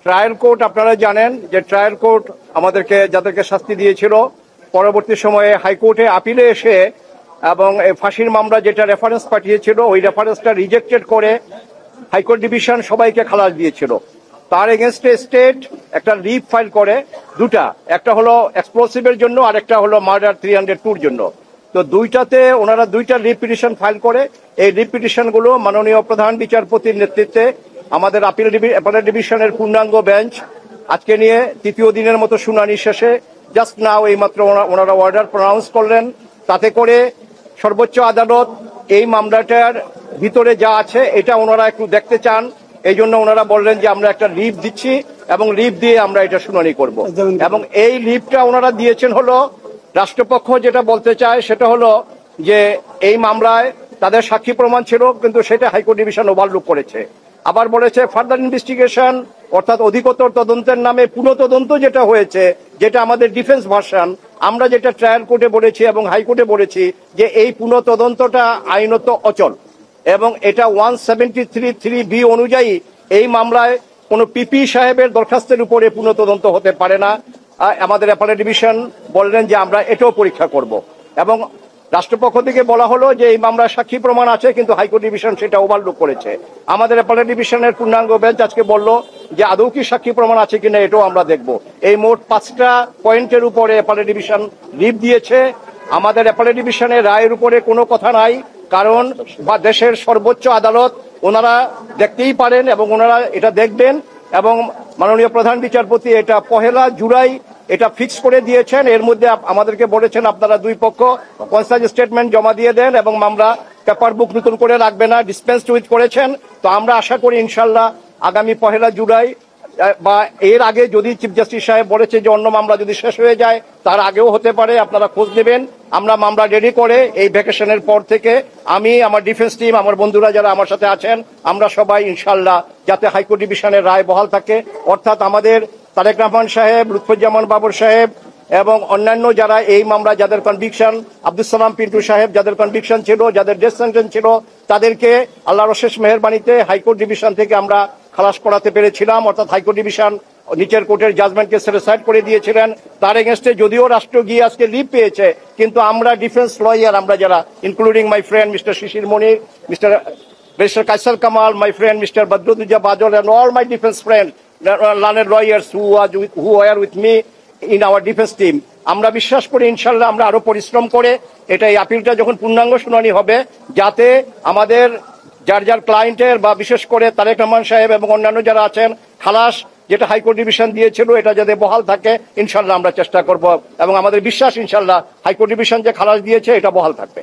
Trial court আপনারা জানেন যে ট্রায়াল কোর্ট আমাদেরকে যাদেরকে শাস্তি দিয়েছিল পরবর্তী সময়ে হাইকোর্টে আপিলে এসে এবং ফাঁসির মামলা যেটা রেফারেন্স পাঠিয়েছিল ওই রেফারেন্সটা রিজেক্টেড করে হাইকোর্ট ডিভিশন সবাইকে খালাস দিয়েছিল। তার এগেনস্টে স্টেট একটা লিভ ফাইল করে দুটা, একটা হলো এক্সপ্লোসিভের জন্য আর একটা হলো মার্ডার 302 জন্য। তো দুইটাতে ওনারা দুইটা লিভ পিটিশন ফাইল করে। এই লিভ পিটিশনগুলো মাননীয় প্রধান বিচারপতির নেতৃত্বে আমাদের অ্যাপেলেট ডিভিশনের পূর্ণাঙ্গ বেঞ্চ আজকে নিয়ে তৃতীয় দিনের মতো শুনানি শেষে জাস্ট নাও এইমাত্র ওনারা অর্ডার প্রনাউন্স করলেন। তাতে করে সর্বোচ্চ আদালত এই মামলাটার ভিতরে যা আছে এটা ওনারা একটু দেখতে চান, এই জন্য ওনারা বললেন যে আমরা একটা লিভ দিচ্ছি এবং লিভ দিয়ে আমরা এটা শুনানি করব। এবং এই লিভটা ওনারা দিয়েছেন হলো রাষ্ট্রপক্ষ যেটা বলতে চায় সেটা হলো যে এই মামলায় তাদের সাক্ষী প্রমাণ ছিল কিন্তু সেটা হাইকোর্ট ডিভিশন ওভারলুক করেছে। আবার বলেছে ফার্দার ইনভেস্টিগেশন অর্থাৎ অধিকতর তদন্তের নামে পুনঃতদন্ত যেটা হয়েছে, যেটা আমাদের ডিফেন্স ভার্সন, আমরা যেটা ট্রায়াল কোর্টে বলেছি এবং হাইকোর্টে বলেছি যে এই পুনঃতদন্তটা আইনত অচল এবং এটা 173(3)B অনুযায়ী এই মামলায় কোনো পিপি সাহেবের দরখাস্তের উপরে পুনঃতদন্ত হতে পারে না। আমাদের অ্যাপেলেট ডিভিশন বললেন যে আমরা এটাও পরীক্ষা করব এবং রাষ্ট্রপক্ষ থেকে বলা হলো যে এই মামলার সাক্ষী প্রমাণ আছে কিন্তু হাইকোর্ট ডিভিশন সেটা ওভারলুক করেছে। আমাদের অ্যাপেলেট ডিভিশনের পূর্ণাঙ্গ বেঞ্চ আজকে বলল যে আদৌ কি সাক্ষী প্রমাণ আছে কিনা এটাও আমরা দেখব। এই মোট 5টা পয়েন্টের উপরে অ্যাপেলেট ডিভিশন লিভ দিয়েছে। আমাদের অ্যাপেলেট ডিভিশনের রায়ের উপরে কোনো কথা নাই, কারণ দেশের সর্বোচ্চ আদালত ওনারা দেখতেই পারেন এবং ওনারা এটা দেখবেন এবং মাননীয় প্রধান বিচারপতি এটা 1 জুলাই এটা ফিক্স করে দিয়েছেন। এর মধ্যে আমাদেরকে বলেছেন আপনারা দুই পক্ষ কনসাইজ স্টেটমেন্ট জমা দিয়ে দেন এবং মামলা পেপার বুক নতুন করে রাখবে না, ডিসপেন্স উইথ করেছেন। তো আমরা আশা করি ইনশাল্লাহ আগামী 1 জুলাই বা এর আগে যদি চিফ জাস্টিস সাহেব বলেছে যে অন্য মামলা যদি শেষ হয়ে যায় তার আগেও হতে পারে, আপনারা খোঁজ নেবেন। আমরা মামলা রেডি করে এই ভ্যাকেশনের পর থেকে আমি, আমার ডিফেন্স টিম, আমার বন্ধুরা যারা আমার সাথে আছেন, আমরা সবাই ইনশাল্লাহ যাতে হাইকোর্ট ডিভিশনের রায় বহাল থাকে, অর্থাৎ আমাদের তারেক রহমান সাহেব, লুৎফুজ্জামান বাবর সাহেব এবং অন্যান্য যারা এই মামলা যাদের কনভিকশন, আব্দুল সালাম পিন্টু সাহেব যাদের কনভিকশন ছিল, যাদের ডেথ সেন্টেন্স ছিল, তাদেরকে আল্লাহর অশেষ মেহেরবানিতে হাইকোর্ট ডিভিশন থেকে আমরা খালাস করাতে পেরেছিলাম। অর্থাৎ হাইকোর্ট ডিভিশন নিচের কোর্টের জাজমেন্টকে সেটিসফাইড করে দিয়েছিলেন। তার এগেনস্টে যদিও রাষ্ট্র গিয়ে আজকে লিভ পেয়েছে কিন্তু আমরা ডিফেন্স লয়ার, আমরা যারা including my friend Mr Shishir Monir, Mr Kaiser Kamal, my friend Mr. Badruddin Bajol and all my defense friends, learned lawyers who are with me in our defense team, আমরা বিশ্বাস করি ইনশাল্লাহ আমরা আরো পরিশ্রম করে এটা এই আপিলটা যখন পূর্ণাঙ্গ শুনানি হবে যাতে আমাদের যার যার ক্লায়েন্টের বা বিশেষ করে তারেক রহমান সাহেব এবং অন্যান্য যারা আছেন খালাস যেটা হাইকোর্ট ডিভিশন দিয়েছিল এটা যাতে বহাল থাকে ইনশাল্লাহ আমরা চেষ্টা করব এবং আমাদের বিশ্বাস ইনশাল্লাহ হাইকোর্ট ডিভিশন যে খালাস দিয়েছে এটা বহাল থাকবে।